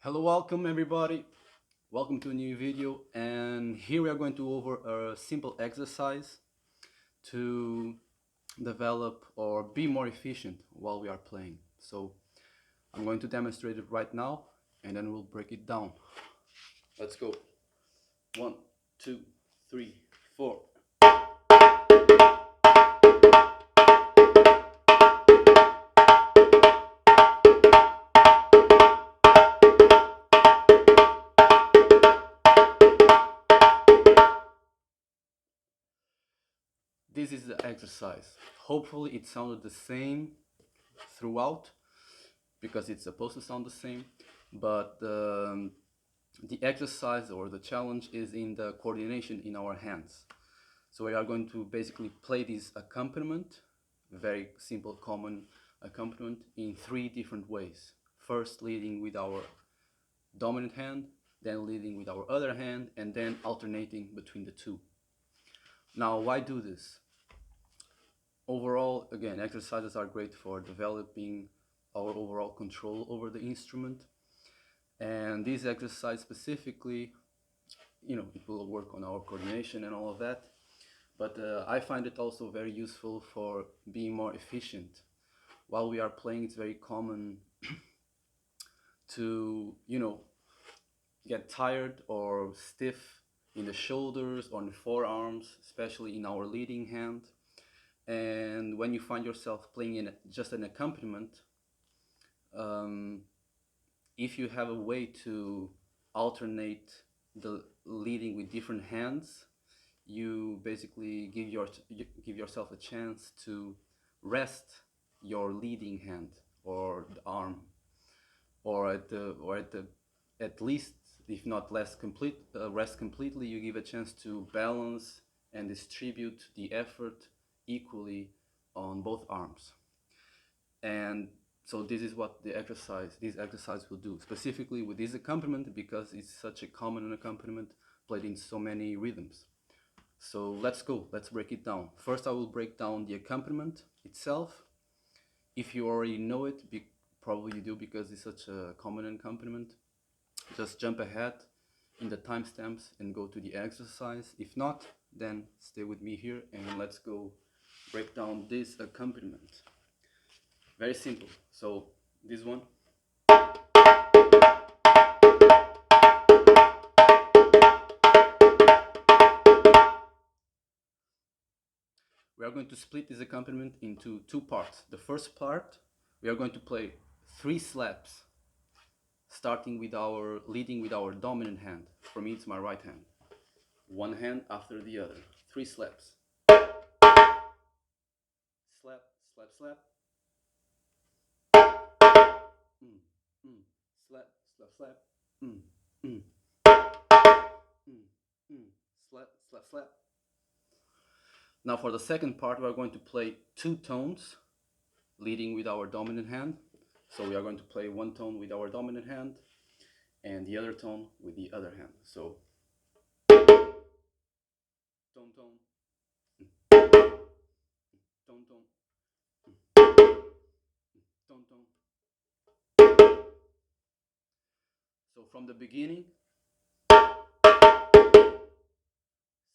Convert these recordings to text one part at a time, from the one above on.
Hello, welcome everybody. Welcome to a new video, and here we are going to go over a simple exercise to develop or be more efficient while we are playing. So I'm going to demonstrate it right now, and then we'll break it down. Let's go. One, two, three, four. This is the exercise. Hopefully it sounded the same throughout because it's supposed to sound the same, but the exercise or the challenge is in the coordination in our hands. So we are going to basically play this accompaniment, very simple common accompaniment, in three different ways. First leading with our dominant hand, then leading with our other hand, and then alternating between the two. Now, why do this? Overall, again, exercises are great for developing our overall control over the instrument. And this exercise specifically, it will work on our coordination and all of that. But I find it also very useful for being more efficient. While we are playing, it's very common to, get tired or stiff in the shoulders or in the forearms, especially in our leading hand. And when you find yourself playing in just an accompaniment, um, if you have a way to alternate the leading with different hands, you basically give yourself a chance to rest your leading hand or the arm, or at least, if not less complete, rest completely. You give a chance to balance and distribute the effort equally on both arms. And so this is what this exercise will do, specifically with this accompaniment, because it's such a common accompaniment played in so many rhythms. So let's go, let's break it down. First I will break down the accompaniment itself. If you already know it, probably you do because it's such a common accompaniment, just jump ahead in the timestamps and go to the exercise. If not, then stay with me here and let's go break down this accompaniment. Very simple. So this one. We are going to split this accompaniment into two parts. The first part, we are going to play 3 slaps, starting with our leading with our dominant hand. For me, it's my right hand. One hand after the other. 3 slaps. Slap, slap, slap. Mm, mm. Slap, slap, slap. Mm, mm. Mm, mm. Slap, slap, slap. Now for the second part, we are going to play 2 tones, leading with our dominant hand. So we are going to play 1 tone with our dominant hand and the other tone with the other hand. So tone, tone, tone, tone, tone, tone. So from the beginning,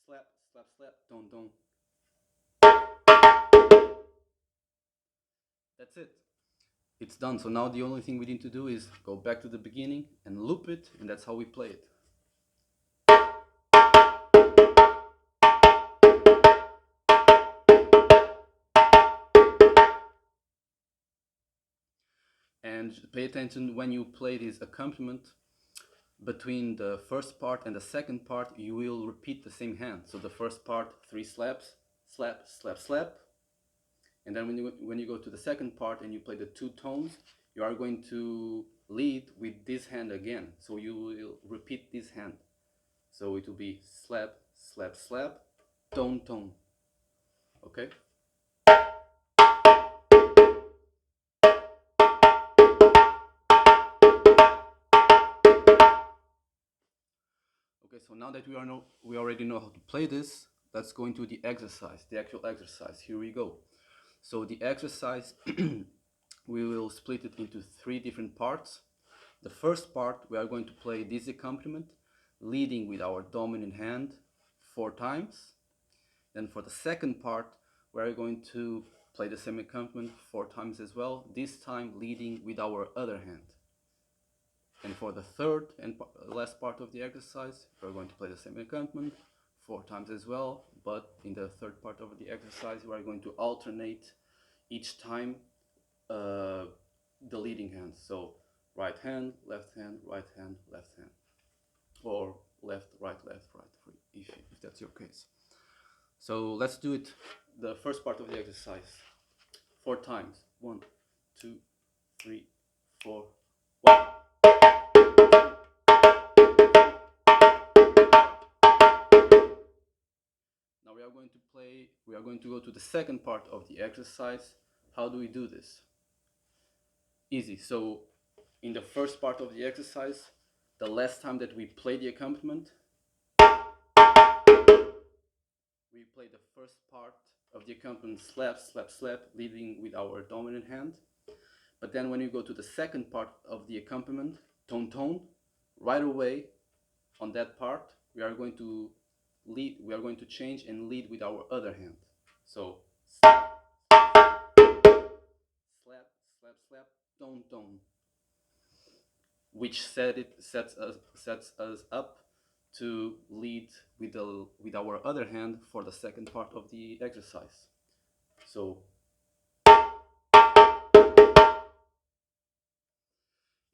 slap, slap, slap, tone, tone. That's it. It's done. So now the only thing we need to do is go back to the beginning and loop it, and that's how we play it. And pay attention when you play this accompaniment. Between the first part and the second part, you will repeat the same hand. So the first part, 3 slaps, slap, slap, slap. And then when you go to the second part and you play the 2 tones, you are going to lead with this hand again. So you will repeat this hand. So it will be slap, slap, slap, tone, tone. Okay? Okay, so now that we already know how to play this, let's go into the exercise, the actual exercise. Here we go. So the exercise, we will split it into 3 different parts. The first part, we are going to play this accompaniment, leading with our dominant hand 4 times. Then for the second part, we are going to play the same accompaniment 4 times as well, this time leading with our other hand. And for the third and last part of the exercise, we're going to play the same accompaniment 4 times as well, but in the third part of the exercise, we are going to alternate each time the leading hand. So right hand, left hand, right hand, left hand, or left, right, if that's your case. So let's do it, the first part of the exercise, 4 times. 1, 2, 3, 4. 1. Now we are going to go to the second part of the exercise. How do we do this? Easy. So in the first part of the exercise, the last time that we play the accompaniment, we play the first part of the accompaniment slap, slap, slap, leading with our dominant hand. But then when you go to the second part of the accompaniment, tone, tone, right away on that part, we are going to change and lead with our other hand. So slap, slap, slap, slap, tone, tone, which sets us up to lead with our other hand for the second part of the exercise. So, and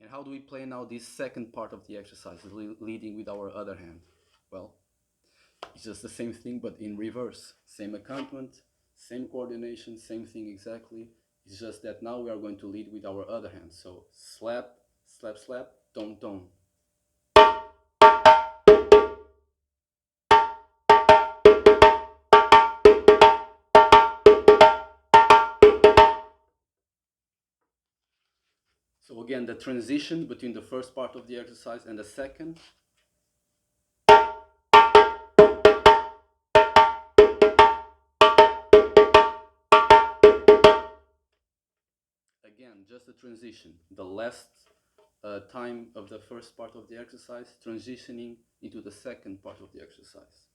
how do we play now this second part of the exercise, leading with our other hand? Well, it's just the same thing, but in reverse. Same accompaniment, same coordination, same thing exactly. It's just that now we are going to lead with our other hand. So slap, slap, slap, tone, tone. So again, the transition between the first part of the exercise and the second. Again, just a transition. The last time of the first part of the exercise, transitioning into the second part of the exercise.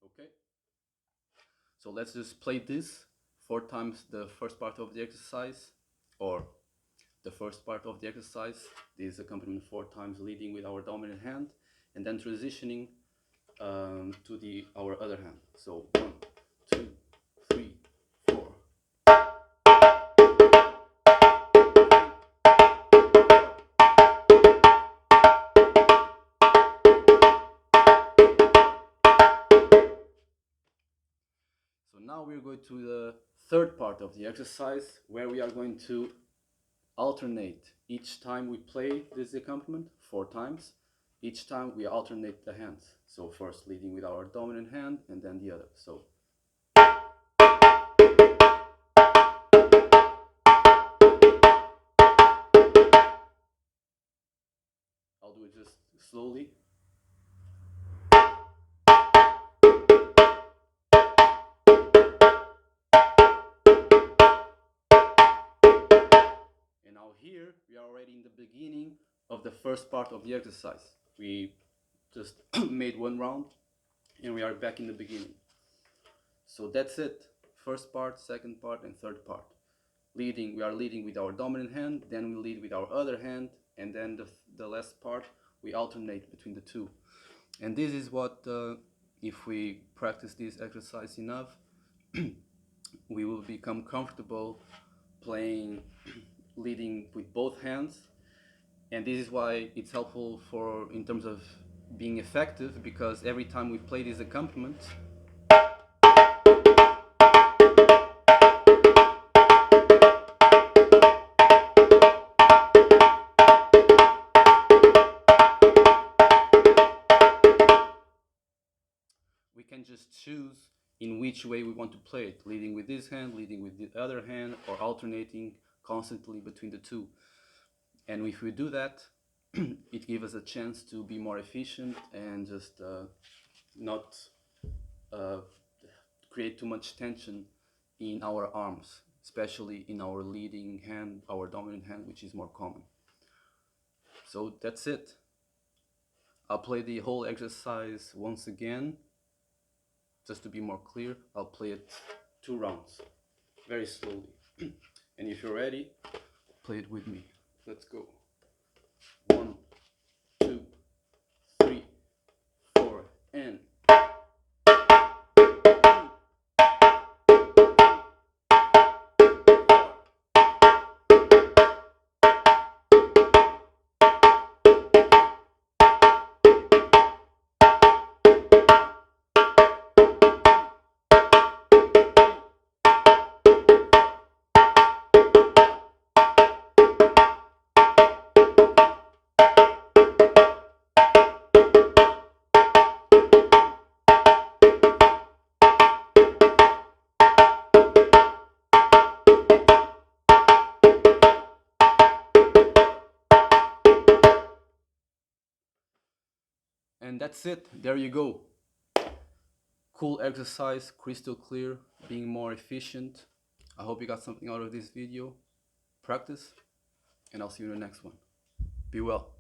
Okay? So let's just play this 4 times the first part of the exercise, or the first part of the exercise, this accompaniment 4 times leading with our dominant hand, and then transitioning to our other hand. So 1, 2, 3, 4. So now we're going to the third part of the exercise, where we are going to alternate each time we play this accompaniment 4 times. Each time we alternate the hands. So first leading with our dominant hand and then the other. So I'll do it just slowly. And now here we are already in the beginning of the first part of the exercise. We just made one round and we are back in the beginning. So that's it. First part, second part, and third part. We are leading with our dominant hand, then we lead with our other hand, and then the last part we alternate between the two. And this is what, if we practice this exercise enough, we will become comfortable playing, leading with both hands. And this is why it's helpful in terms of being effective, because every time we play this accompaniment, we can just choose in which way we want to play it, leading with this hand, leading with the other hand, or alternating constantly between the two. And if we do that, it gives us a chance to be more efficient and just not create too much tension in our arms, especially in our leading hand, our dominant hand, which is more common. So that's it. I'll play the whole exercise once again. Just to be more clear, I'll play it 2 rounds, very slowly. And if you're ready, play it with me. Let's go. 1, 2, 3, 4, and that's it. There you go. Cool exercise, crystal clear, being more efficient. I hope you got something out of this video. Practice, and I'll see you in the next one. Be well.